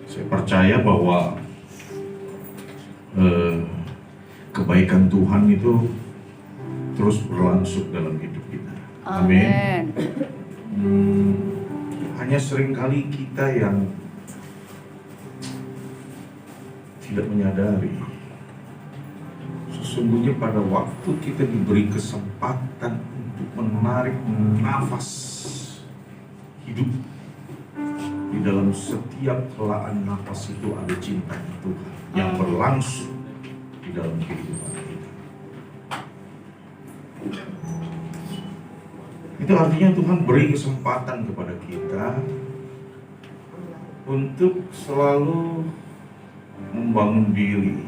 Saya percaya bahwa kebaikan Tuhan itu terus berlangsung dalam hidup kita. Amin. Hanya seringkali kita yang tidak menyadari sesungguhnya pada waktu kita diberi kesempatan untuk menarik nafas hidup, di dalam setiap helaan nafas itu ada cinta Tuhan yang berlangsung di dalam kehidupan kita. Itu artinya Tuhan beri kesempatan kepada kita untuk selalu membangun diri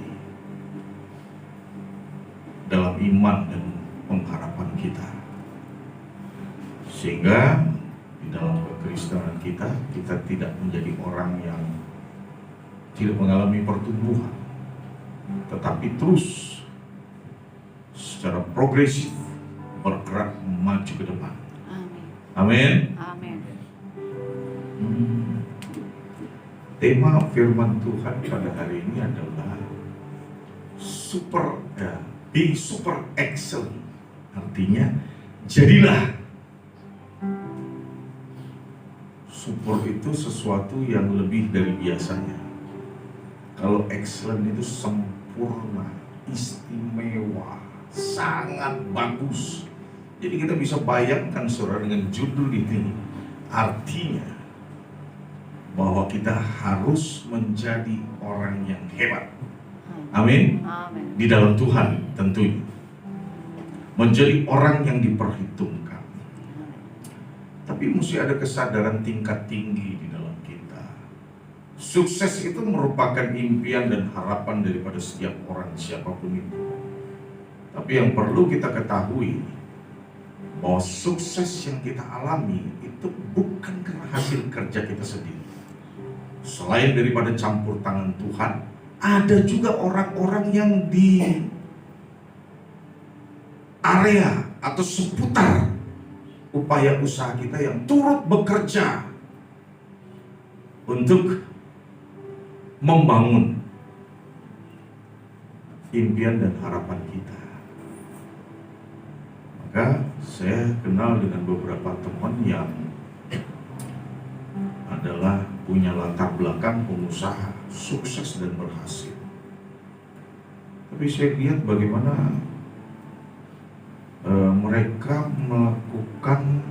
dalam iman dan pengharapan kita, sehingga di dalam kekristenan kita tidak menjadi orang yang tidak mengalami pertumbuhan, tetapi terus secara progresif bergerak maju ke depan. Amin. Amin. Tema firman Tuhan pada hari ini adalah be super excellent. Artinya jadilah. Super itu sesuatu yang lebih dari biasanya. Kalau excellent itu sempurna, istimewa, sangat bagus. Jadi kita bisa bayangkan saudara dengan judul ini, artinya bahwa kita harus menjadi orang yang hebat. Amin. Amin. Di dalam Tuhan tentunya. Menjadi orang yang diperhitungkan. Tapi mesti ada kesadaran tingkat tinggi di dalam kita. Sukses itu merupakan impian dan harapan daripada setiap orang, siapapun itu. Tapi yang perlu kita ketahui bahwa sukses yang kita alami itu bukan karena hasil kerja kita sendiri. Selain daripada campur tangan Tuhan, ada juga orang-orang yang di area atau seputar upaya usaha kita yang turut bekerja untuk membangun impian dan harapan kita. Maka saya kenal dengan beberapa teman yang adalah punya latar belakang pengusaha sukses dan berhasil. Tapi saya lihat bagaimana mereka melakukan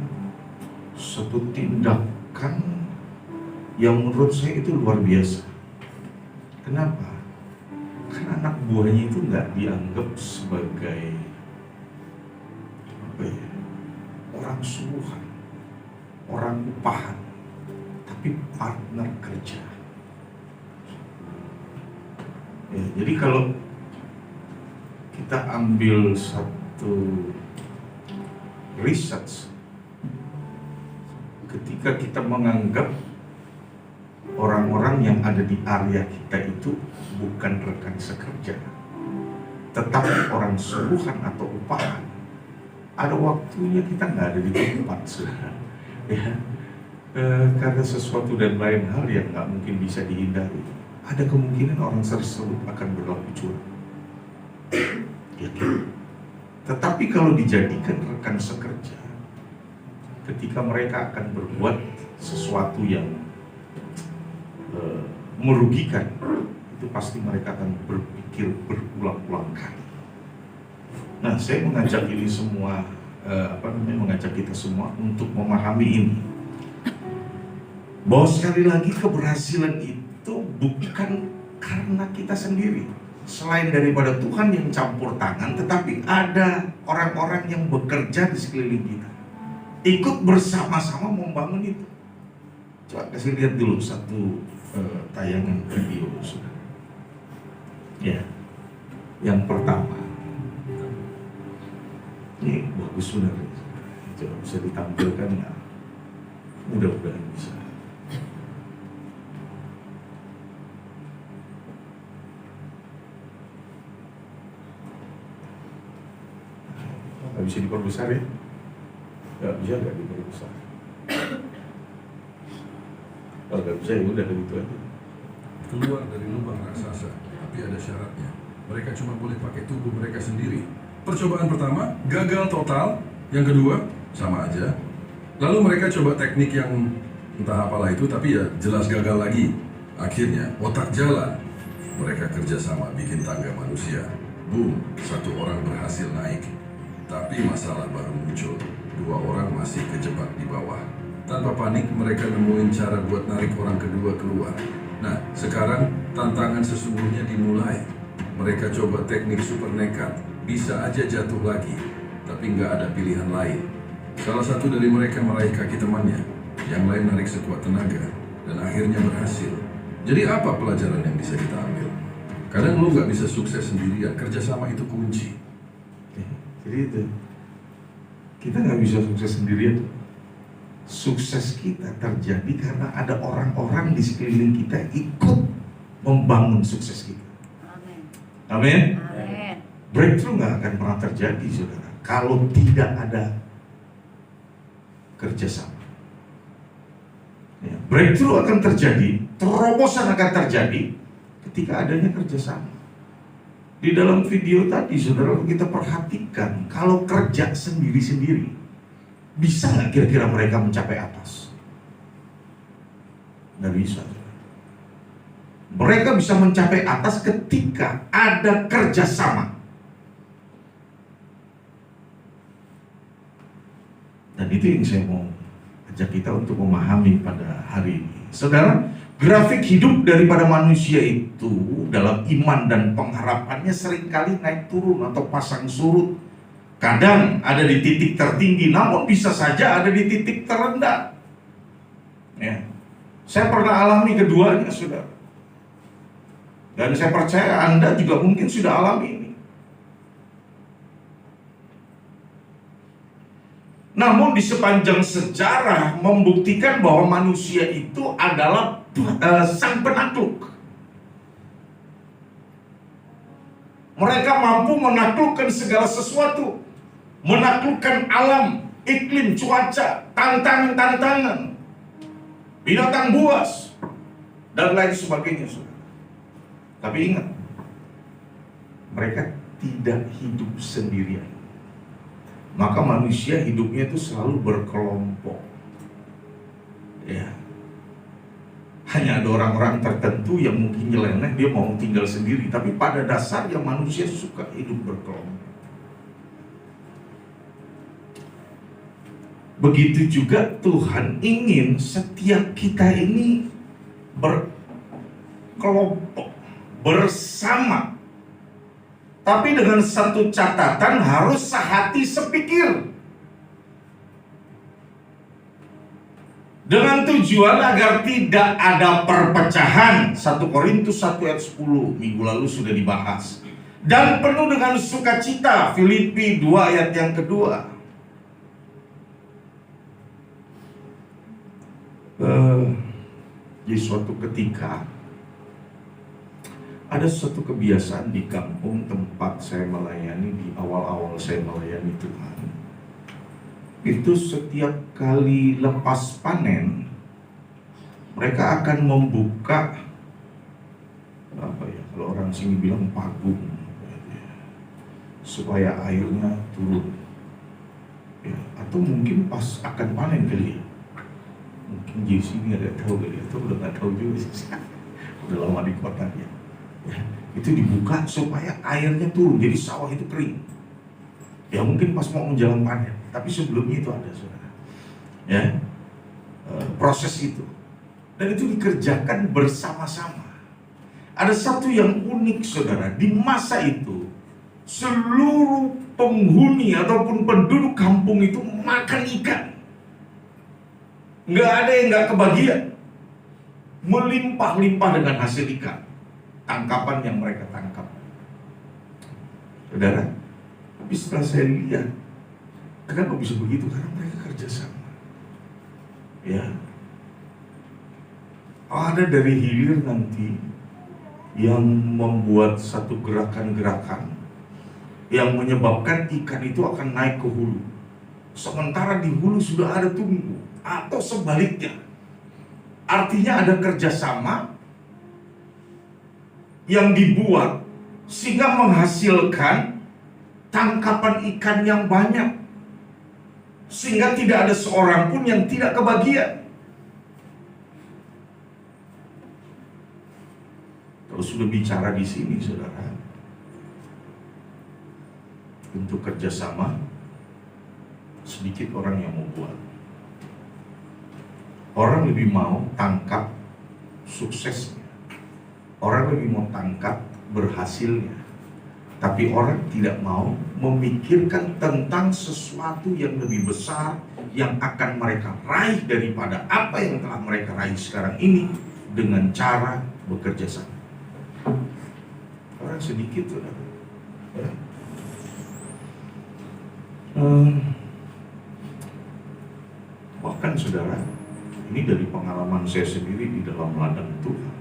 satu tindakan yang menurut saya itu luar biasa. Kenapa? Karena anak buahnya itu nggak dianggap sebagai orang suruhan, orang upahan, tapi partner kerja. Ya, jadi kalau kita ambil satu research, ketika kita menganggap orang-orang yang ada di area kita itu bukan rekan sekerja, tetapi orang suruhan atau upahan, ada waktunya kita nggak ada di tempat, saudara. Ya. Karena sesuatu dan lain hal yang nggak mungkin bisa dihindari, ada kemungkinan orang tersebut akan berlaku curang. Tetapi kalau dijadikan rekan sekerja, ketika mereka akan berbuat sesuatu yang merugikan, itu pasti mereka akan berpikir berulang-ulang kali. Nah, saya mengajak ini semua, mengajak kita semua untuk memahami ini. Bahwa sekali lagi keberhasilan itu bukan karena kita sendiri. Selain daripada Tuhan yang campur tangan, tetapi ada orang-orang yang bekerja di sekeliling kita, ikut bersama-sama membangun itu. Coba kasih lihat dulu satu tayangan video, saudara. Ya, yang pertama, ini bagus saudara. Coba bisa ditampilkan ya. Mudah-mudahan bisa. Gak bisa diperbesar ya? Gak bisa gak diperbesar? Kalau gak bisa ya udah gitu aja. keluar dari lubang raksasa, tapi ada syaratnya. Mereka cuma boleh pakai tubuh mereka sendiri. Percobaan pertama gagal total, yang kedua sama aja. Lalu mereka coba teknik yang entah apalah itu, tapi ya jelas gagal lagi. Akhirnya otak jalan. Mereka kerjasama bikin tangga manusia. Boom, satu orang berhasil naik. Tapi masalah baru muncul. Dua orang masih kejebak di bawah. Tanpa panik, mereka nemuin cara buat narik orang kedua keluar. Nah, sekarang tantangan sesungguhnya dimulai. Mereka coba teknik super nekat. Bisa aja jatuh lagi, tapi nggak ada pilihan lain. Salah satu dari mereka meraih kaki temannya. Yang lain narik sekuat tenaga. Dan akhirnya berhasil. Jadi apa pelajaran yang bisa kita ambil? Kadang lo nggak bisa sukses sendirian. Kerjasama itu kunci. Jadi itu, kita nggak bisa sukses sendirian. Sukses kita terjadi karena ada orang-orang di sekeliling kita ikut membangun sukses kita. Amin. Amin. Breakthrough nggak akan pernah terjadi, saudara, kalau tidak ada kerjasama. Ya, breakthrough akan terjadi, terobosan akan terjadi ketika adanya kerjasama. Di dalam video tadi, saudara, kita perhatikan kalau kerja sendiri-sendiri, bisa nggak kira-kira mereka mencapai atas? Nggak bisa. Mereka bisa mencapai atas ketika ada kerjasama. Dan itu yang saya mau ajak kita untuk memahami pada hari ini. Saudara, grafik hidup daripada manusia itu dalam iman dan pengharapannya seringkali naik turun atau pasang surut. Kadang ada di titik tertinggi, namun bisa saja ada di titik terendah. Ya. Saya pernah alami keduanya, saudara. Dan saya percaya Anda juga mungkin sudah alami ini. Namun di sepanjang sejarah membuktikan bahwa manusia itu adalah sang penakluk. Mereka mampu menaklukkan segala sesuatu, menaklukkan alam, iklim, cuaca, tantangan-tantangan, binatang buas, dan lain sebagainya. Tapi ingat, mereka tidak hidup sendirian. Maka manusia hidupnya itu selalu berkelompok. Ya. Hanya ada orang-orang tertentu yang mungkin nyeleneh, dia mau tinggal sendiri. Tapi pada dasarnya manusia suka hidup berkelompok. Begitu juga Tuhan ingin setiap kita ini berkelompok, bersama. Tapi dengan satu catatan, harus sehati sepikir. Dengan tujuan agar tidak ada perpecahan. 1 Korintus 1 ayat 10 minggu lalu sudah dibahas. Dan penuh dengan sukacita, Filipi 2 ayat yang kedua. Di suatu ketika ada suatu kebiasaan di kampung tempat saya melayani, di awal-awal saya melayani Tuhan. Itu setiap kali lepas panen, mereka akan membuka, apa ya, kalau orang sini bilang pagung, supaya airnya turun. Ya, atau mungkin pas akan panen kali ya. Mungkin Jesse ini ada tahu kali, atau udah nggak tahu juga sih. Udah lama di kotanya. Ya, itu dibuka supaya airnya turun, jadi sawah itu kering. Ya mungkin pas mau menjelang panen, tapi sebelumnya itu ada, saudara. Ya, proses itu, dan itu dikerjakan bersama-sama. Ada satu yang unik, saudara, di masa itu seluruh penghuni ataupun penduduk kampung itu makan ikan. Nggak ada yang nggak kebagian, melimpah-limpah dengan hasil ikan, tangkapan yang mereka tangkap. Saudara, tapi setelah saya lihat, kenapa bisa begitu? Karena mereka kerjasama. Ya, ada dari hilir nanti yang membuat satu gerakan-gerakan yang menyebabkan ikan itu akan naik ke hulu. Sementara di hulu sudah ada tunggu, atau sebaliknya. Artinya ada kerjasama yang dibuat sehingga menghasilkan tangkapan ikan yang banyak, sehingga tidak ada seorang pun yang tidak kebagian. Kalau sudah bicara di sini, saudara, untuk kerjasama, sedikit orang yang mau buat. Orang lebih mau tangkap suksesnya, orang lebih mau tangkap berhasilnya, tapi orang tidak mau memikirkan tentang sesuatu yang lebih besar yang akan mereka raih daripada apa yang telah mereka raih sekarang ini dengan cara bekerja sama. Orang sedikit, saudara. Ya. Bahkan saudara, ini dari pengalaman saya sendiri di dalam ladang Tuhan.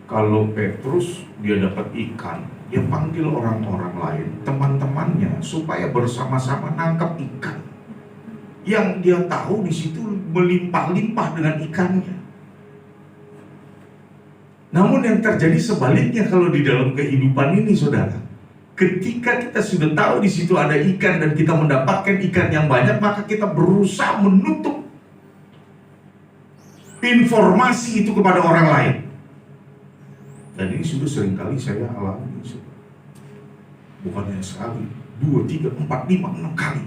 Kalau Petrus dia dapat ikan, dia panggil orang-orang lain, teman-temannya, supaya bersama-sama nangkap ikan. Yang dia tahu di situ melimpah-limpah dengan ikannya. Namun yang terjadi sebaliknya kalau di dalam kehidupan ini, saudara. Ketika kita sudah tahu di situ ada ikan dan kita mendapatkan ikan yang banyak, maka kita berusaha menutup informasi itu kepada orang lain. Dan ini sudah seringkali saya alami, bukan hanya sekali, 2, 3, 4, 5, 6 kali.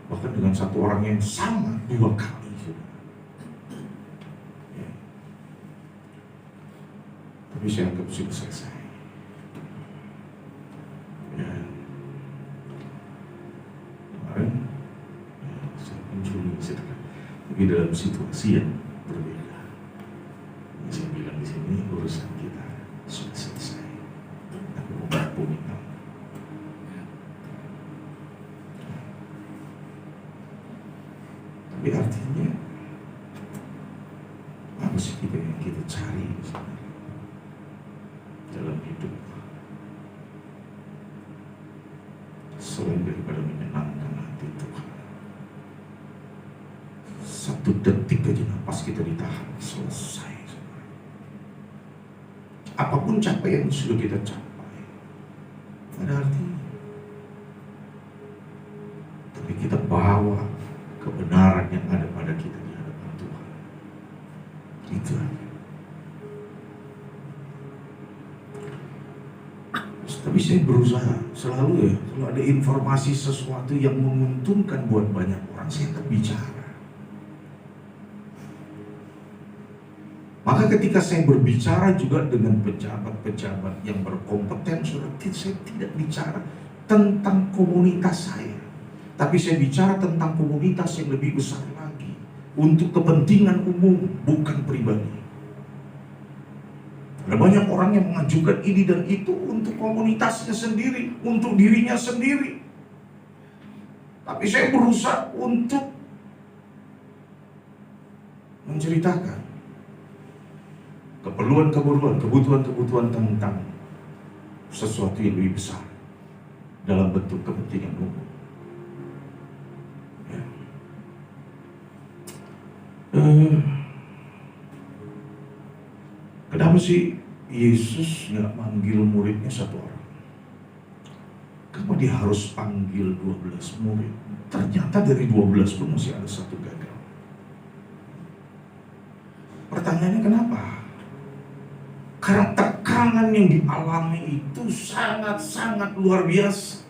Bahkan dengan satu orang yang sama 2 kali. Ya. Tapi saya anggap sudah selesai. Ya. Kemarin saya kunjungi saudara, tapi dalam situasi yang berbeda. Yang saya bilang di sini, urusan kita sudah selesai. Aku mau berhubungi kamu. Tapi artinya apa sih kita yang kita cari sebenarnya dalam hidup? Selain daripada menyenangkan hati Tuhan, 1 detik aja napas kita ditahan, selesai. Apapun capaian yang sudah kita capai, ada artinya. Tapi kita bawa kebenaran yang ada pada kita di hadapan Tuhan. Itu aja. Tapi saya berusaha selalu ya, kalau ada informasi sesuatu yang menguntungkan buat banyak orang, saya akan bicara. Maka ketika saya berbicara juga dengan pejabat-pejabat yang berkompeten, saya tidak bicara tentang komunitas saya, tapi saya bicara tentang komunitas yang lebih besar lagi, untuk kepentingan umum, bukan pribadi. Ada banyak orang yang mengajukan ini dan itu untuk komunitasnya sendiri, untuk dirinya sendiri. Tapi saya berusaha untuk menceritakan kebutuhan tentang sesuatu yang lebih besar dalam bentuk kepentingan umum. Ya. Kenapa sih Yesus nggak manggil muridnya 1 orang? Kenapa dia harus panggil 12 murid? Ternyata dari 12 pun masih ada 1 gagal. Pertanyaannya kenapa? Karena tekanan yang dialami itu sangat-sangat luar biasa.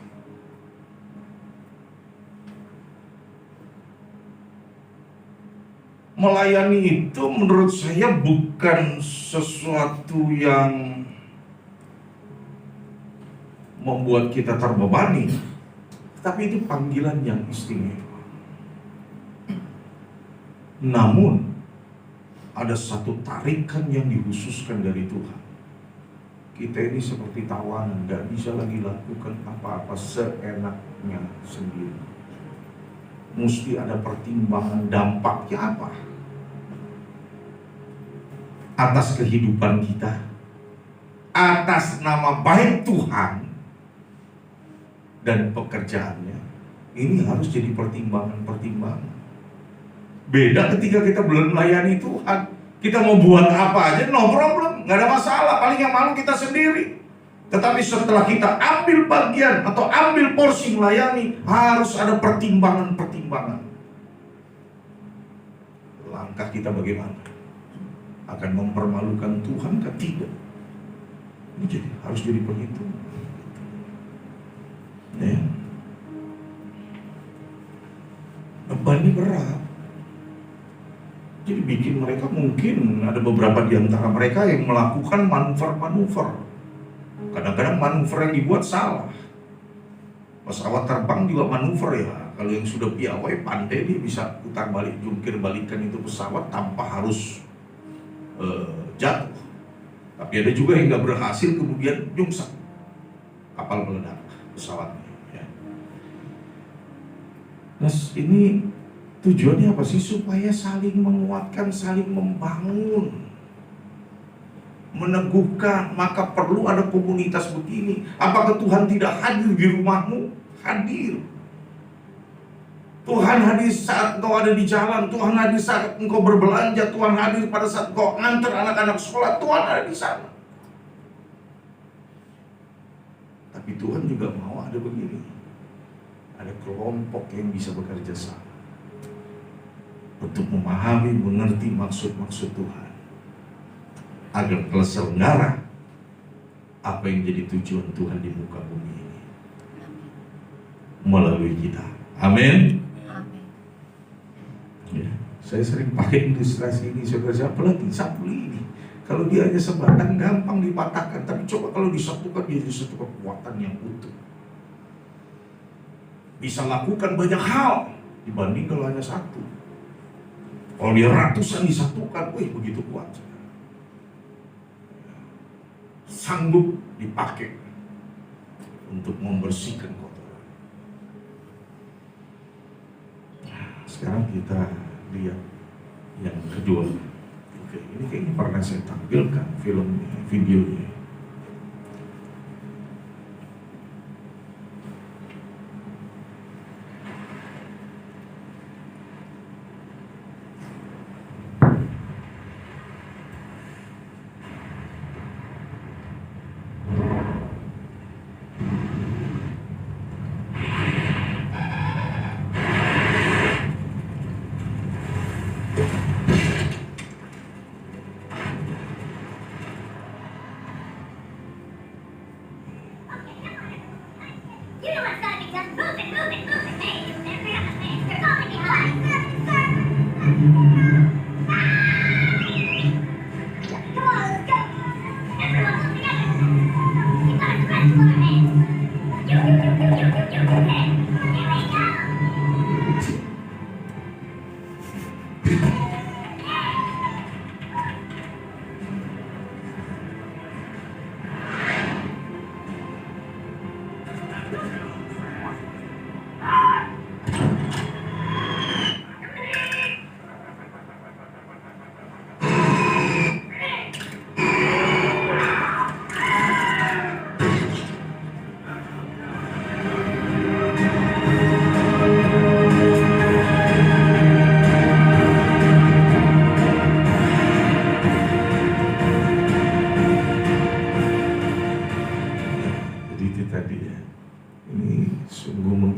Melayani itu menurut saya bukan sesuatu yang membuat kita terbebani, tapi itu panggilan yang istimewa. Namun ada satu tarikan yang dikhususkan dari Tuhan. Kita ini seperti tawanan, gak bisa lagi lakukan apa-apa seenaknya sendiri. Mesti ada pertimbangan dampaknya apa atas kehidupan kita, atas nama baik Tuhan dan pekerjaannya. Ini harus jadi pertimbangan-pertimbangan. Beda ketika kita belum melayani Tuhan, Kita mau buat apa aja, no problem, nggak ada masalah. Paling yang malu kita sendiri. Tetapi setelah kita ambil bagian atau ambil porsi melayani, harus ada pertimbangan-pertimbangan. Langkah kita bagaimana? Akan mempermalukan Tuhan atau tidak? Ini harus jadi perhitungan. Ya. Beban ini berat. Jadi bikin mereka, mungkin ada beberapa di antara mereka yang melakukan manuver-manuver. Kadang-kadang manuver yang dibuat salah. Pesawat terbang juga manuver ya. Kalau yang sudah piawai pandai, dia bisa putar balik, jungkir balikan itu pesawat tanpa harus jatuh. Tapi ada juga yang nggak berhasil, kemudian nyungsep, kapal meledak, pesawatnya. Ya. Nah ini tujuannya apa sih? Supaya saling menguatkan, saling membangun, meneguhkan. Maka perlu ada komunitas begini. Apakah Tuhan tidak hadir di rumahmu? Hadir. Tuhan hadir saat engkau ada di jalan, Tuhan hadir saat engkau berbelanja, Tuhan hadir pada saat engkau nganter anak-anak sekolah, Tuhan ada di sana. Tapi Tuhan juga mau ada begini, ada kelompok yang bisa bekerja sama untuk memahami, mengerti maksud-maksud Tuhan, agar terselenggara apa yang jadi tujuan Tuhan di muka bumi ini melalui kita. Amin. Ya, saya sering pakai ilustrasi ini, saudara. Apalagi sapu ini, kalau dia hanya sebatang gampang dipatahkan, tapi coba kalau disatukan, dia jadi satu kekuatan yang utuh. Bisa lakukan banyak hal dibanding kalau hanya satu. Kalau dia ratusan disatukan, wih begitu kuat. Sanggup dipakai untuk membersihkan kotoran. Sekarang kita lihat yang kedua. Oke, ini kayaknya pernah saya tampilkan filmnya, videonya. You know what's gotta be done? Move it, move it, move it. Hey, they're on the face. They're calling me high. Come on, let's go. Everyone, move together. We got a dress on our hands. You. Hey, here we go.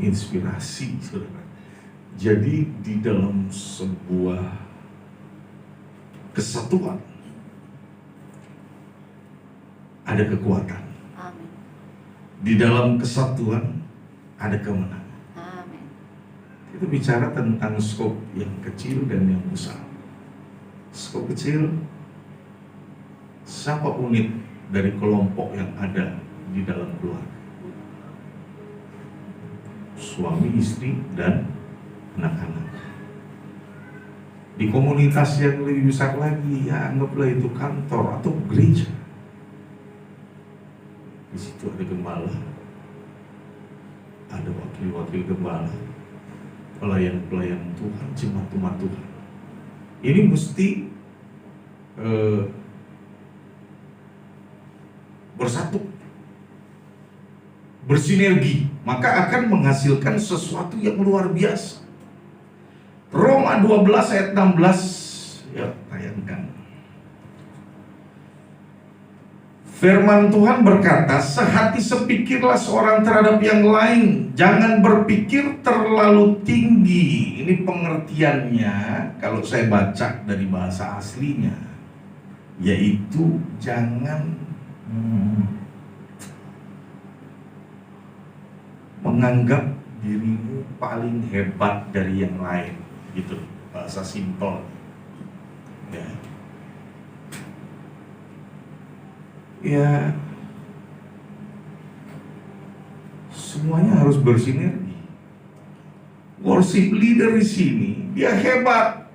Inspirasi, saudara. Jadi di dalam sebuah kesatuan ada kekuatan. Amin. Di dalam kesatuan ada kemenangan. Amin. Itu bicara tentang skop yang kecil dan yang besar. Skop kecil, siapa unit dari kelompok yang ada di dalam keluarga? Suami, istri, dan anak-anak. Di komunitas yang lebih besar lagi, ya anggaplah itu kantor atau gereja. Di situ ada gembala, ada wakil-wakil gembala, pelayan-pelayan Tuhan, jemaat-jemaat Tuhan. Ini mesti bersatu, bersinergi, maka akan menghasilkan sesuatu yang luar biasa. Roma 12 ayat 16, ya tayangkan. Firman Tuhan berkata, sehati sepikirlah seorang terhadap yang lain, jangan berpikir terlalu tinggi. Ini pengertiannya kalau saya baca dari bahasa aslinya, yaitu jangan menganggap dirimu paling hebat dari yang lain, gitu, bahasa simpel. Ya, semuanya harus bersinergi. Worship leader di sini dia hebat,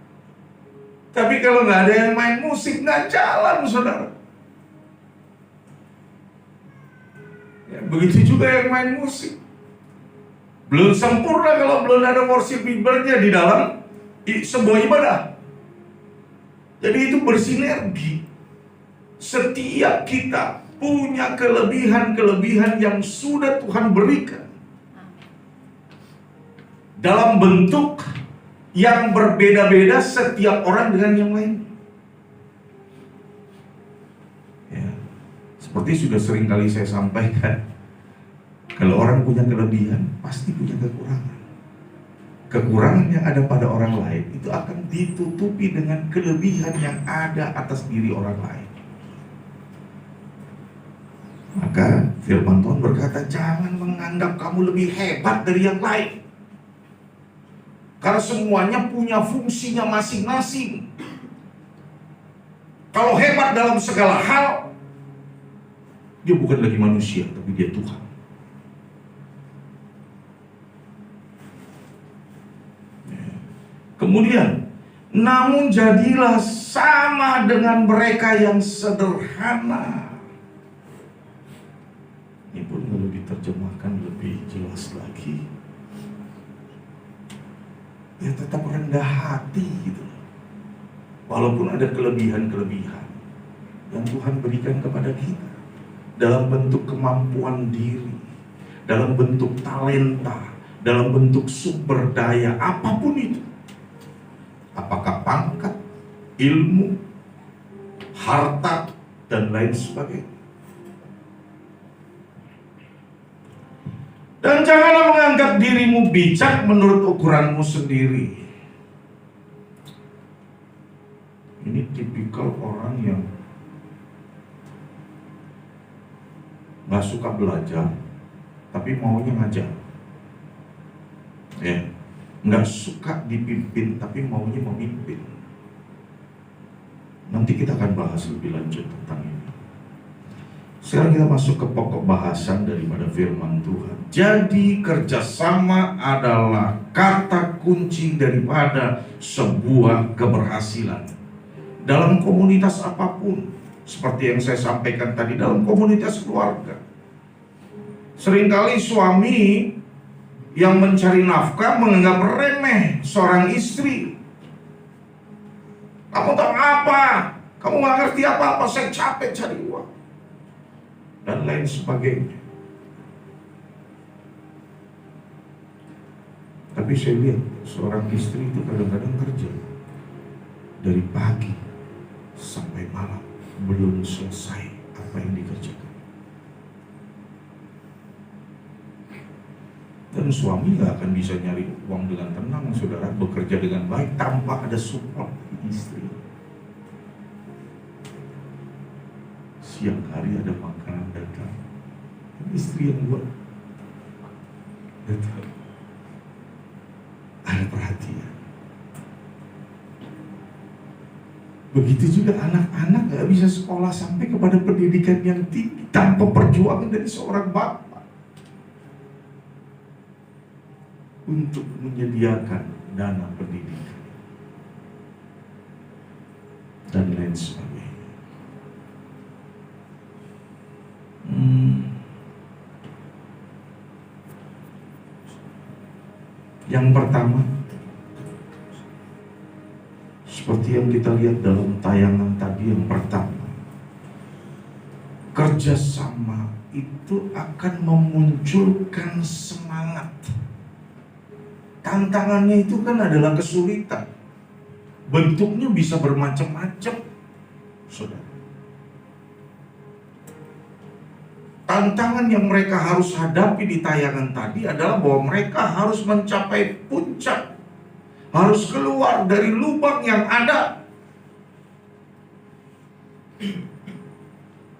tapi kalau nggak ada yang main musik nggak jalan, saudara. Ya, begitu juga yang main musik belum sempurna kalau belum ada worship leadernya di dalam sebuah ibadah. Jadi itu bersinergi. Setiap kita punya kelebihan-kelebihan yang sudah Tuhan berikan dalam bentuk yang berbeda-beda setiap orang dengan yang lain. Ya, seperti sudah sering kali saya sampaikan, kalau orang punya kelebihan pasti punya kekurangan. Kekurangan yang ada pada orang lain itu akan ditutupi dengan kelebihan yang ada atas diri orang lain. Maka firman Tuhan berkata, jangan menganggap kamu lebih hebat dari yang lain, karena semuanya punya fungsinya masing-masing. Kalau hebat dalam segala hal, dia bukan lagi manusia, tapi dia Tuhan. Kemudian, namun jadilah sama dengan mereka yang sederhana. Ini pun perlu diterjemahkan lebih jelas lagi. Ya tetap rendah hati gitu. Walaupun ada kelebihan-kelebihan yang Tuhan berikan kepada kita dalam bentuk kemampuan diri, dalam bentuk talenta, dalam bentuk sumber daya, apapun itu. Apakah pangkat, ilmu, harta, dan lain sebagainya. Dan janganlah menganggap dirimu bijak menurut ukuranmu sendiri. Ini tipikal orang yang gak suka belajar, tapi maunya ngajar. Ya, gak suka dipimpin, tapi maunya memimpin. Nanti kita akan bahas lebih lanjut tentang ini. Sekarang kita masuk ke pokok bahasan daripada firman Tuhan. Jadi kerjasama adalah kata kunci daripada sebuah keberhasilan dalam komunitas apapun. Seperti yang saya sampaikan tadi, dalam komunitas keluarga. Seringkali suami yang mencari nafkah menganggap remeh seorang istri. Kamu tahu apa? Kamu gak ngerti apa-apa, saya capek cari uang. Dan lain sebagainya. Tapi saya lihat seorang istri itu kadang-kadang kerja dari pagi sampai malam, belum selesai apa yang dikerjakan. Dan suami gak akan bisa nyari uang dengan tenang, saudara, bekerja dengan baik tanpa ada support istri. Siang hari ada makanan datang, istri yang buat. Ada perhatian. Begitu juga anak-anak gak bisa sekolah sampai kepada pendidikan yang tinggi tanpa perjuangan dari seorang bapak untuk menyediakan dana pendidikan dan lain sebagainya. Yang pertama, seperti yang kita lihat dalam tayangan tadi yang pertama, kerjasama itu akan memunculkan semangat. Tantangannya itu kan adalah kesulitan. Bentuknya bisa bermacam-macam, saudara. tantangan yang mereka harus hadapi di tayangan tadi adalah bahwa mereka harus mencapai puncak, harus keluar dari lubang yang ada.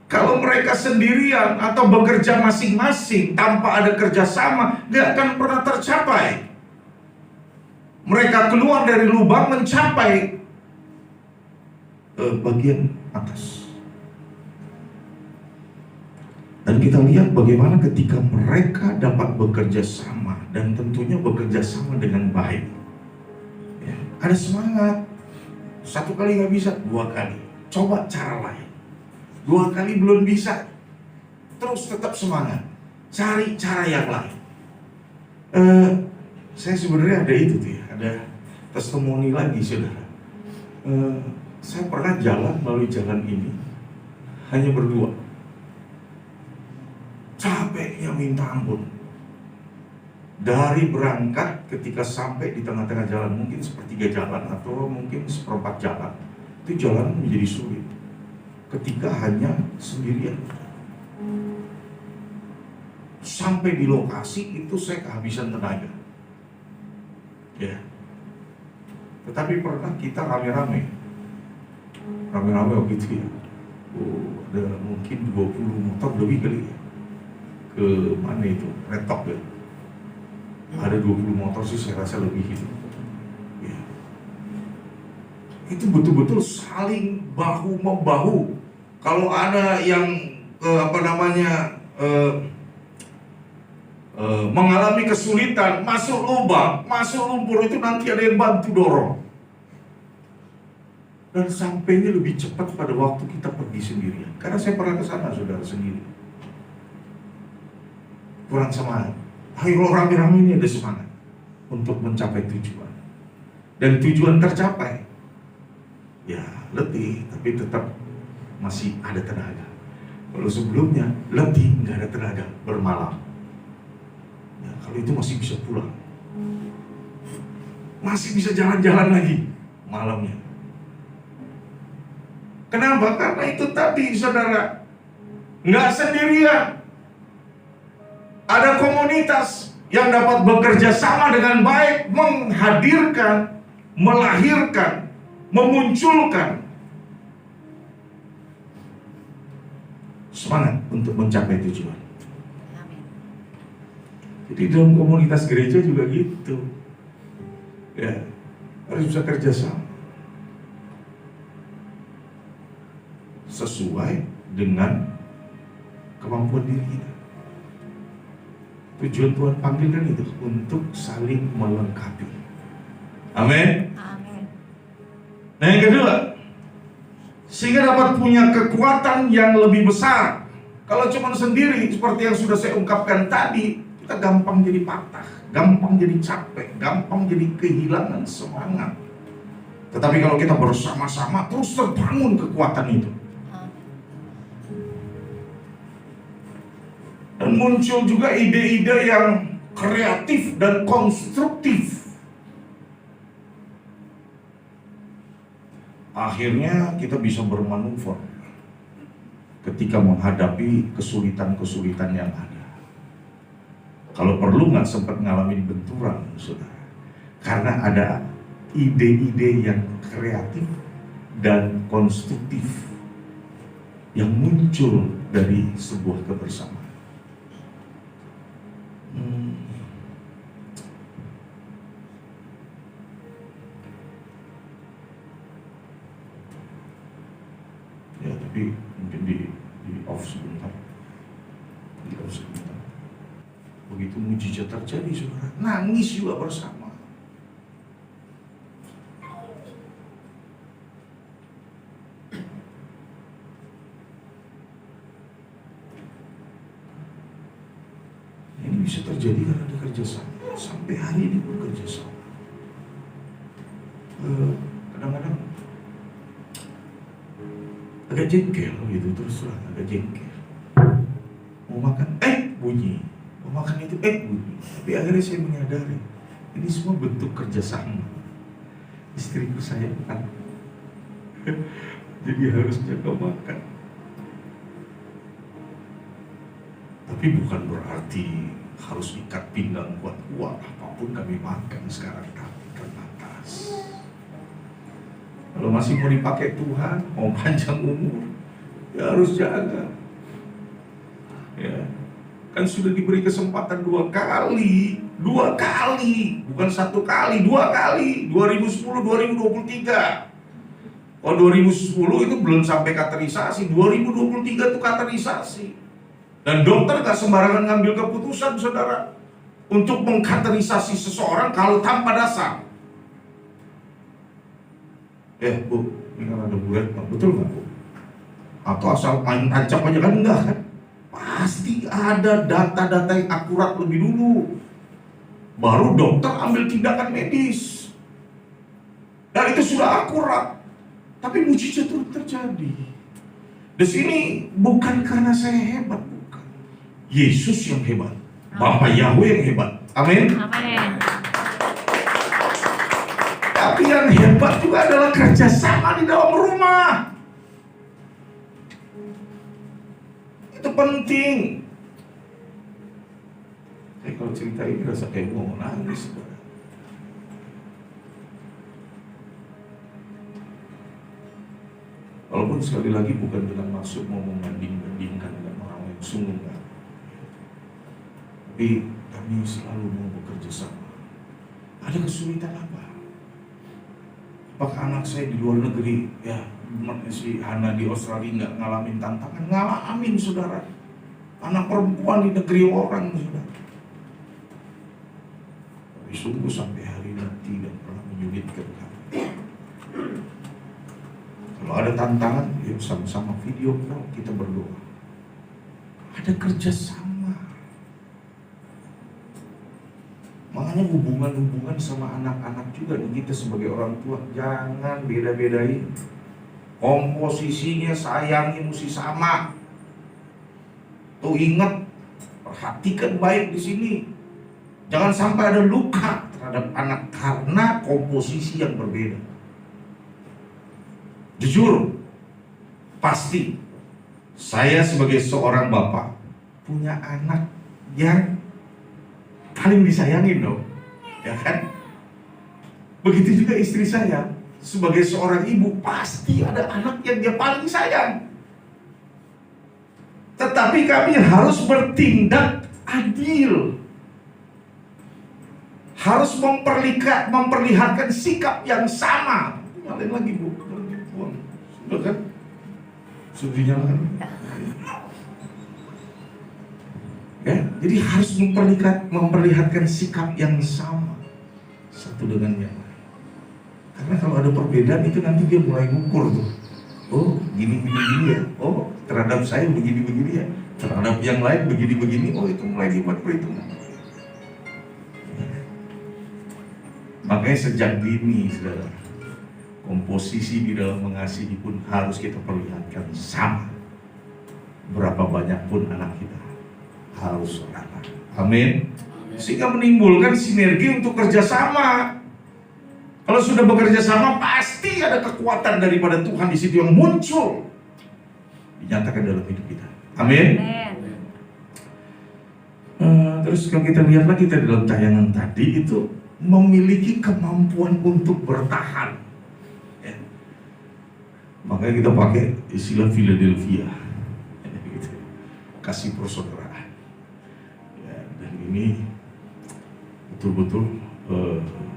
Kalau mereka sendirian atau bekerja masing-masing tanpa ada kerjasama, gak akan pernah tercapai. Mereka keluar dari lubang mencapai bagian atas. Dan kita lihat bagaimana ketika mereka dapat bekerja sama, dan tentunya bekerja sama dengan baik. Ya, ada semangat. 1 kali gak bisa, 2 kali. Coba cara lain. 2 kali belum bisa, terus tetap semangat, cari cara yang lain. Saya sebenarnya ada itu tuh ya, ada testimoni lagi saudara. Saya pernah jalan melalui jalan ini hanya berdua, capeknya minta ampun. Dari berangkat ketika sampai di tengah-tengah jalan, mungkin sepertiga jalan atau mungkin seperempat jalan, itu jalan menjadi sulit. Ketika hanya sendirian, sampai di lokasi itu saya kehabisan tenaga. Ya. Tetapi pernah kita rame-rame waktu itu ya. Ada mungkin 20 motor lebih kali ya. Ke mana itu? Retok ya. Ada 20 motor sih saya rasa lebih itu. Ya. Itu betul-betul saling bahu-membahu. Kalau ada yang mengalami kesulitan, masuk lubang, masuk lumpur, itu nanti ada yang bantu dorong. Dan sampainya lebih cepat pada waktu kita pergi sendirian. Karena saya pernah ke sana saudara sendiri. Kurang semangat. Ayo rame-rame ini ada semangat untuk mencapai tujuan. Dan tujuan tercapai. Ya letih, tapi tetap masih ada tenaga. Kalau sebelumnya letih, nggak ada tenaga, bermalam. Ya, kalau itu masih bisa pulang, masih bisa jalan-jalan lagi malamnya. Kenapa? Karena itu tadi saudara, nggak sendirian. Ada komunitas yang dapat bekerja sama dengan baik, menghadirkan, melahirkan, memunculkan semangat untuk mencapai tujuan. Jadi dalam komunitas gereja juga gitu. Ya, harus bisa kerjasama sesuai dengan kemampuan diri kita. Tujuan Tuhan panggil kan itu, untuk saling melengkapi. Amin. Nah yang kedua, sehingga dapat punya kekuatan yang lebih besar. Kalau cuma sendiri, seperti yang sudah saya ungkapkan tadi, kita gampang jadi patah, gampang jadi capek, gampang jadi kehilangan semangat. Tetapi kalau kita bersama-sama, terus terbangun kekuatan itu. Dan muncul juga ide-ide yang kreatif dan konstruktif. Akhirnya kita bisa bermanuver ketika menghadapi kesulitan-kesulitan yang ada. Kalau perlu nggak sempat ngalamin benturan, saudara. Karena ada ide-ide yang kreatif dan konstruktif yang muncul dari sebuah kebersamaan. Ya tapi mungkin di off sebentar. Begitu mujizat terjadi, saudara, nangis juga bersama. Ini bisa terjadi karena ada kerjasama. Sampai hari ini pun kerjasama. Kadang-kadang agak jengkel gitu, terus terang agak jengkel. Mau makan, bunyi. Mau makan itu, bunyi. Tapi akhirnya saya menyadari, ini semua bentuk kerjasama. Istriku saya kan, jadi harus jaga makan. Tapi bukan berarti harus ikat pinggang kuat-kuat. Apapun kami makan sekarang kami terbatas. Kalau masih mau dipakai Tuhan, mau panjang umur, ya harus jaga. Ya, kan sudah diberi kesempatan 2 kali, bukan 1 kali, 2 kali, 2010, 2023. Oh 2010 itu belum sampai katerisasi, 2023 itu katerisasi. Dan dokter gak sembarangan ngambil keputusan, saudara, untuk mengkaterisasi seseorang kalau tanpa dasar. Bu, ini kan ada bulan, betul gak Bu? Atau asal main tancap aja kan enggak kan? Pasti ada data-data yang akurat lebih dulu. Baru dokter ambil tindakan medis. Dan itu sudah akurat. Tapi mujizat terus terjadi. Di sini bukan karena saya hebat, bukan. Yesus yang hebat. Bapa Yahweh yang hebat. Amin. Amin. Tapi yang hebat juga adalah kerjasama di dalam rumah. Itu penting. Saya kalau cerita ini rasa kayak mau nangis. Walaupun sekali lagi bukan dengan maksud mau membanding-bandingkan dengan orang yang sungguh enggak. Tapi kami selalu mau bekerja sama. Ada kesulitan apa? Apakah anak saya di luar negeri, ya si Hana di Australia nggak ngalamin tantangan? Ngalamin, saudara. Anak perempuan di negeri orang, saudara. Tapi sungguh sampai hari ini tidak pernah menyulitkan kami. Kalau ada tantangan, yuk sama-sama video call, kita berdoa. Ada kerjasama. Makanya hubungan-hubungan sama anak-anak juga nih, kita sebagai orang tua jangan beda-bedain. Komposisinya sayangi mesti sama. Tuh ingat, perhatikan baik di sini. Jangan sampai ada luka terhadap anak karena komposisi yang berbeda. Jujur, pasti saya sebagai seorang bapak punya anak yang paling disayangin dong, ya kan? Begitu juga istri saya sebagai seorang ibu pasti ada anak yang dia paling sayang. Tetapi kami harus bertindak adil, harus memperlihatkan sikap yang sama. Lain lagi Bu, sudah kan? Sudah dinyalakan. Ya, jadi harus memperlihatkan sikap yang sama satu dengan yang lain. Karena kalau ada perbedaan itu nanti dia mulai ngukur tuh. Oh, gini ya. Oh, terhadap saya begini ya. Terhadap yang lain begini. Oh, itu mulai dibuat perhitungan. Makanya sejak dini, saudara, komposisi di dalam mengasihi pun harus kita perlihatkan sama. Berapa banyak pun anak kita harus rata. Amin. Sehingga menimbulkan sinergi untuk kerjasama. Kalau sudah bekerja sama, pasti ada kekuatan daripada Tuhan di situ yang muncul, dinyatakan dalam hidup kita. Amin. Terus kalau kita lihat lagi tadi dalam tayangan tadi itu memiliki kemampuan untuk bertahan. Ya. Makanya kita pakai istilah Philadelphia, kasih persaudaraan. Ya, dan ini betul-betul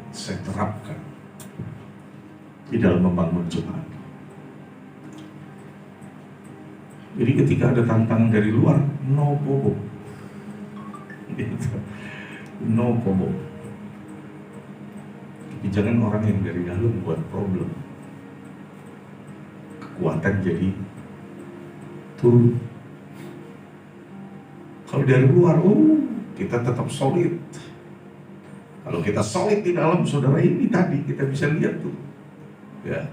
saya terapkan di dalam membangun jemaat. Jadi ketika ada tantangan dari luar, no bobo, no bobo. Tapi jangan orang yang dari dalam buat problem, kekuatan jadi turun. Kalau dari luar, kita tetap solid. Kalau kita solid di dalam, saudara, ini tadi kita bisa lihat tuh, ya,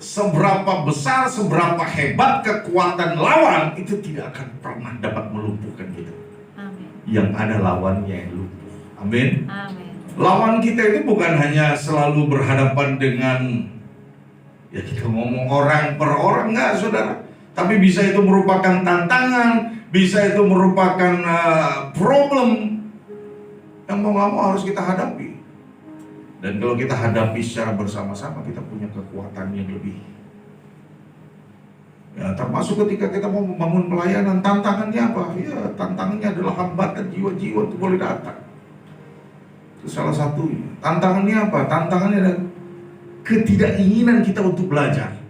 seberapa besar, seberapa hebat kekuatan lawan itu tidak akan pernah dapat melumpuhkan kita. Amin. Yang ada lawannya yang lumpuh. Amin. Amin. Lawan kita itu bukan hanya selalu berhadapan dengan, ya kita ngomong orang per orang, enggak, saudara. Tapi bisa itu merupakan tantangan, bisa itu merupakan problem yang mau nggak mau harus kita hadapi. Dan kalau kita hadapi secara bersama-sama, kita punya kekuatan yang lebih. Ya, termasuk ketika kita mau membangun pelayanan, tantangannya apa? Ya, tantangannya adalah hambatan jiwa-jiwa untuk boleh datang. Itu salah satunya. Tantangannya apa? Tantangannya adalah ketidakinginan kita untuk belajar.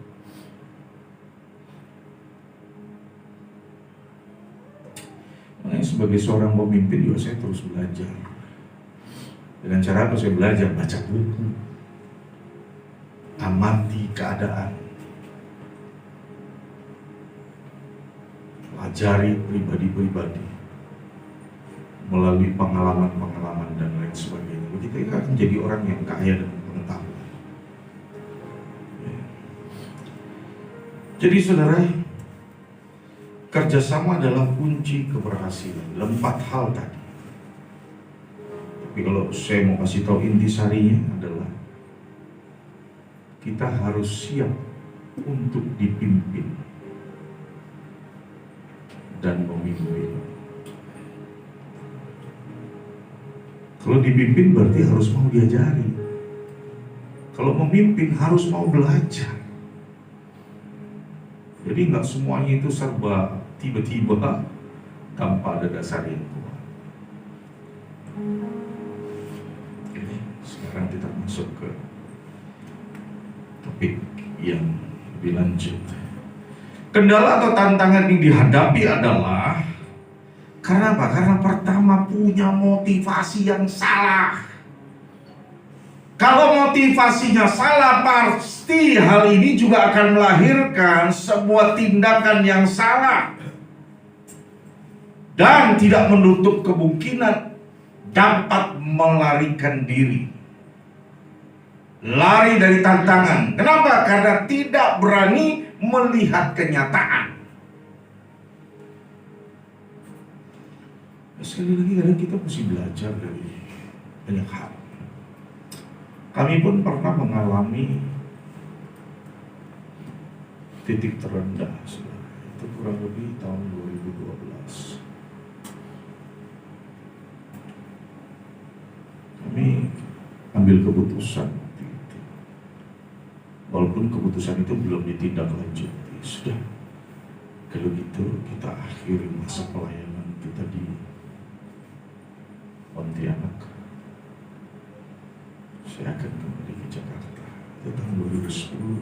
Makanya sebagai seorang pemimpin juga saya terus belajar. Dengan cara apa saya belajar? Baca buku, amati keadaan, pelajari pribadi-pribadi melalui pengalaman-pengalaman dan lain sebagainya. Begitu kita akan jadi orang yang kaya dan pengetahuan. Jadi saudara, kerjasama adalah kunci keberhasilan dalam 4 hal tadi. Tapi kalau saya mau kasih tahu intisarinya adalah kita harus siap untuk dipimpin dan memimpin. Kalau dipimpin berarti harus mau diajari. Kalau memimpin harus mau belajar. Jadi nggak semuanya itu serba tiba-tiba tanpa ada dasar yang kuat. Oke, sekarang kita masuk ke topik yang lebih lanjut. Kendala atau tantangan yang dihadapi adalah karena apa? Karena pertama punya motivasi yang salah. Kalau motivasinya salah, pasti hal ini juga akan melahirkan sebuah tindakan yang salah dan tidak menutup kemungkinan dapat melarikan diri, lari dari tantangan. Kenapa? Karena tidak berani melihat kenyataan. Sekali lagi kadang kita mesti belajar dari banyak hal. Kami pun pernah mengalami titik terendah, itu kurang lebih tahun 2012. Kami ambil keputusan waktu itu. Walaupun keputusan itu belum ditindaklanjuti. Sudah, kalau gitu kita akhiri masa pelayanan kita di Pontianak. Saya akan kembali ke Jakarta. Itu tahun 2010.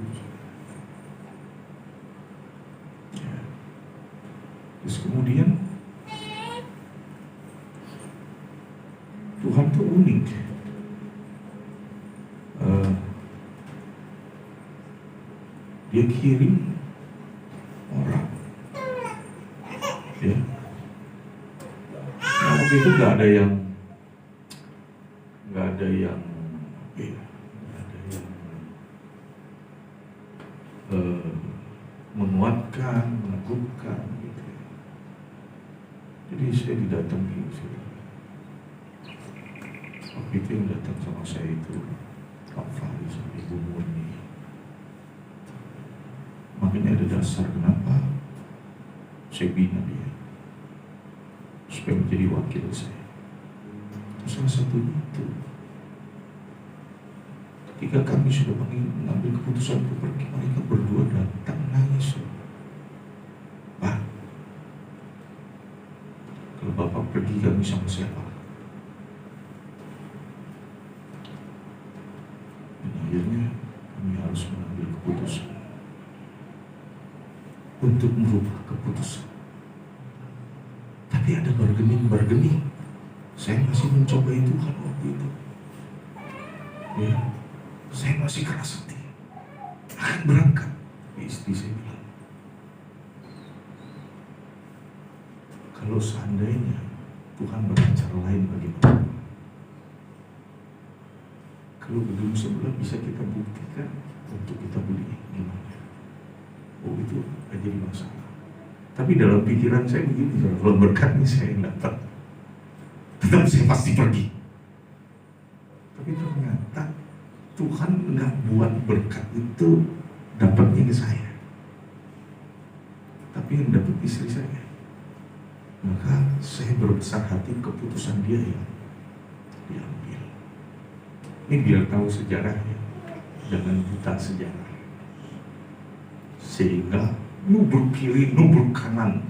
Ya. Terus kemudian Tuhan tuh unik. Dia kirim orang. Ya. Nah, waktu itu nggak ada yang menguatkan, meneguhkan gitu ya. Jadi saya didatangi waktu itu yang datang sama saya itu Pak Fahri sama Ibu Murni. Makanya ada dasar kenapa saya bina dia supaya menjadi wakil saya. Salah satunya itu ketika kami sudah mengambil keputusan untuk pergi, mereka berdua datang nangis. Pak, kalau Bapak pergi kami sama siapa? Dan akhirnya kami harus mengambil keputusan untuk merubah keputusan. Tapi ada bargaining. Saya masih mencobai Tuhan waktu itu. Ya. Saya masih keras hati akan berangkat. Istri saya bilang, kalau seandainya Tuhan berbicara lain bagaimana? Kalau gedung sebelah bisa kita buktikan untuk kita beli gimana? Oh itu gak jadi masalah. Tapi dalam pikiran saya begini, kalau berkat ini saya dapat, tetap saya pasti pergi. Tapi ternyata Tuhan nggak buat berkat itu dapatnya ke saya, tapi yang dapat istri saya. Maka saya berbesar hati keputusan dia yang diambil. Ini biar tahu sejarahnya, jangan buta sejarah. Sehingga nubruk kiri, nubruk kanan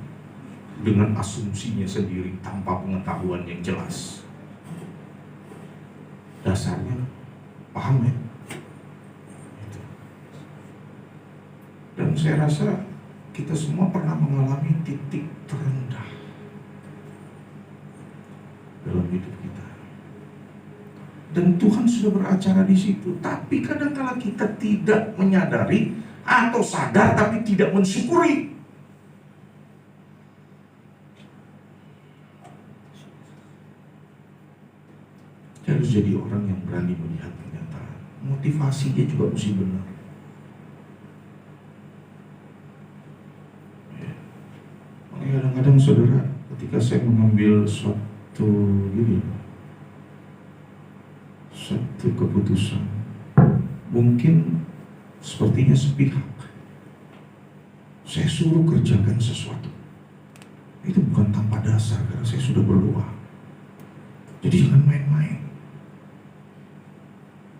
dengan asumsinya sendiri tanpa pengetahuan yang jelas. Dasarnya paham ya? Itu. Dan saya rasa kita semua pernah mengalami titik terendah dalam hidup kita. Dan Tuhan sudah beracara di situ. Tapi kadang-kala kita tidak menyadari atau sadar tapi tidak mensyukuri. Dia harus jadi orang yang berani melihat kenyataan. Motivasinya juga mesti benar. Ya. Makanya kadang-kadang saudara, ketika saya mengambil suatu keputusan, mungkin sepertinya sepihak. Saya suruh kerjakan sesuatu. Itu bukan tanpa dasar, karena saya sudah berdoa. Jadi jangan main-main.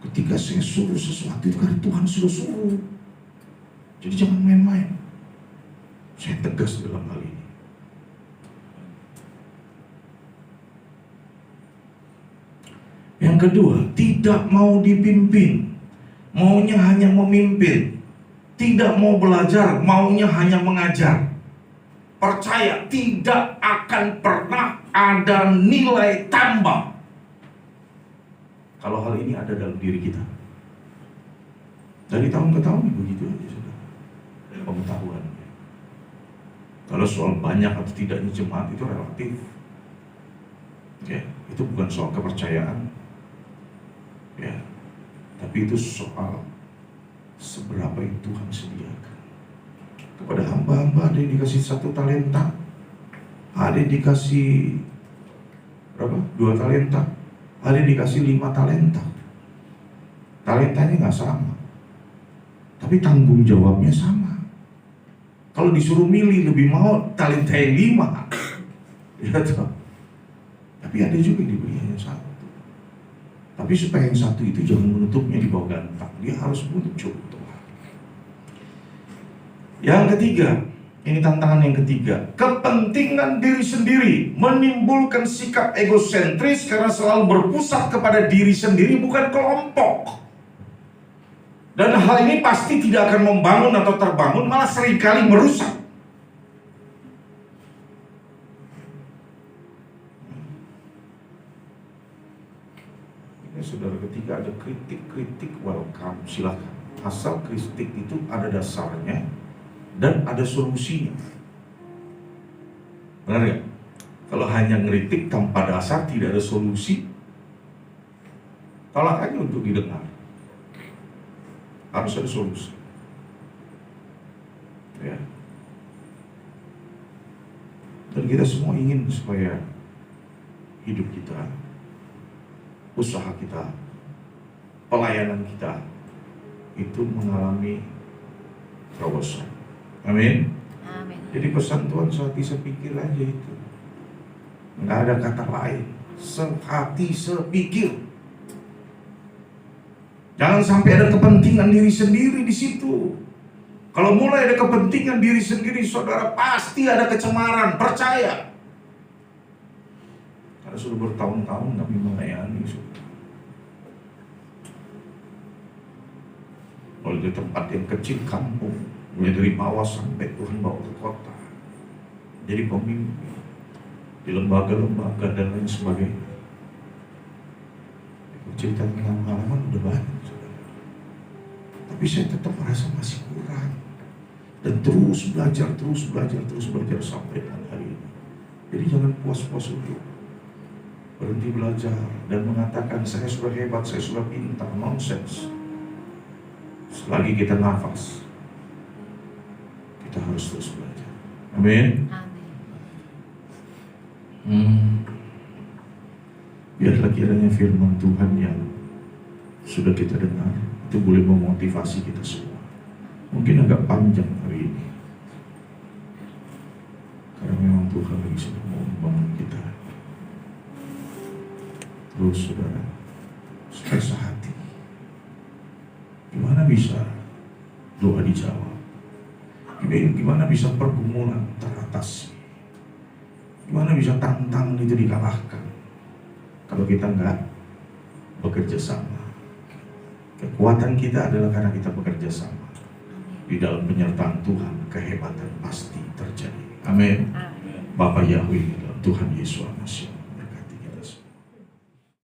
Ketika saya suruh sesuatu itu karena Tuhan sudah suruh. Jadi jangan main-main. Saya tegas dalam hal ini. Yang kedua, tidak mau dipimpin, maunya hanya memimpin. Tidak mau belajar, maunya hanya mengajar. Percaya tidak akan pernah ada nilai tambah kalau hal ini ada dalam diri kita. Dari tahun ke tahun begitu aja sudah pengetahuan. Kalau soal banyak atau tidaknya jemaat itu relatif. Ya, itu bukan soal kepercayaan. Ya, tapi itu soal seberapa yang Tuhan sediakan. Kepada hamba-hamba ada yang dikasih 1 talenta, ada yang dikasih berapa? 2 talenta, ada yang dikasih 5 talenta. Talentanya nggak sama, tapi tanggung jawabnya sama. Kalau disuruh milih lebih mau talenta yang 5, ya toh. Tapi ada juga yang diberi hanya 1. Tapi supaya yang 1 itu jangan menutupnya di bawah gantang, dia harus muncul. Yang ketiga, ini tantangan yang ketiga, kepentingan diri sendiri menimbulkan sikap egosentris karena selalu berpusat kepada diri sendiri, bukan kelompok. Dan hal ini pasti tidak akan membangun atau terbangun, malah seringkali merusak. Ini saudara, ketika ada kritik-kritik, welcome, silakan. Asal kritik itu ada dasarnya dan ada solusinya. Benar gak? Kalau hanya ngeritik tanpa dasar, tidak ada solusi, tolak aja untuk didengar. Harus ada solusi. Ya. Dan kita semua ingin supaya hidup kita, usaha kita, pelayanan kita itu mengalami terobosan. Amin. Amin. Jadi pesan Tuhan sehati sepikir aja itu. Nggak ada kata lain. Sehati sepikir. Jangan sampai ada kepentingan diri sendiri di situ. Kalau mulai ada kepentingan diri sendiri, saudara, pasti ada kecemaran. Percaya. Karena sudah bertahun-tahun kami melayani, saudara. Kalau di tempat yang kecil, kampung, mulai dari bawah sampai Tuhan bawa ke kota, jadi pemimpin di lembaga-lembaga dan lain sebagainya. Cerita tentang pengalaman udah banyak, saudara. Tapi saya tetap merasa masih kurang, dan terus belajar sampai dengan hari ini. Jadi jangan puas-puas untuk berhenti belajar dan mengatakan saya sudah hebat, saya sudah pintar. Nonsense. Selagi kita nafas, kita harus terus belajar. Amin. Biarlah kiranya firman Tuhan yang sudah kita dengar itu boleh memotivasi kita semua. Mungkin agak panjang hari ini, karena memang Tuhan lagi sedang mau saudara, supaya sehati. Gimana bisa doa dijawab? Gimana bisa pergumulan teratasi? Gimana bisa tantangan itu dikalahkan kalau kita nggak bekerja sama? Kekuatan kita adalah karena kita bekerja sama. Di dalam penyertaan Tuhan, kehebatan pasti terjadi. Amin. Bapa Yahweh, dalam Tuhan Yesus Almasih.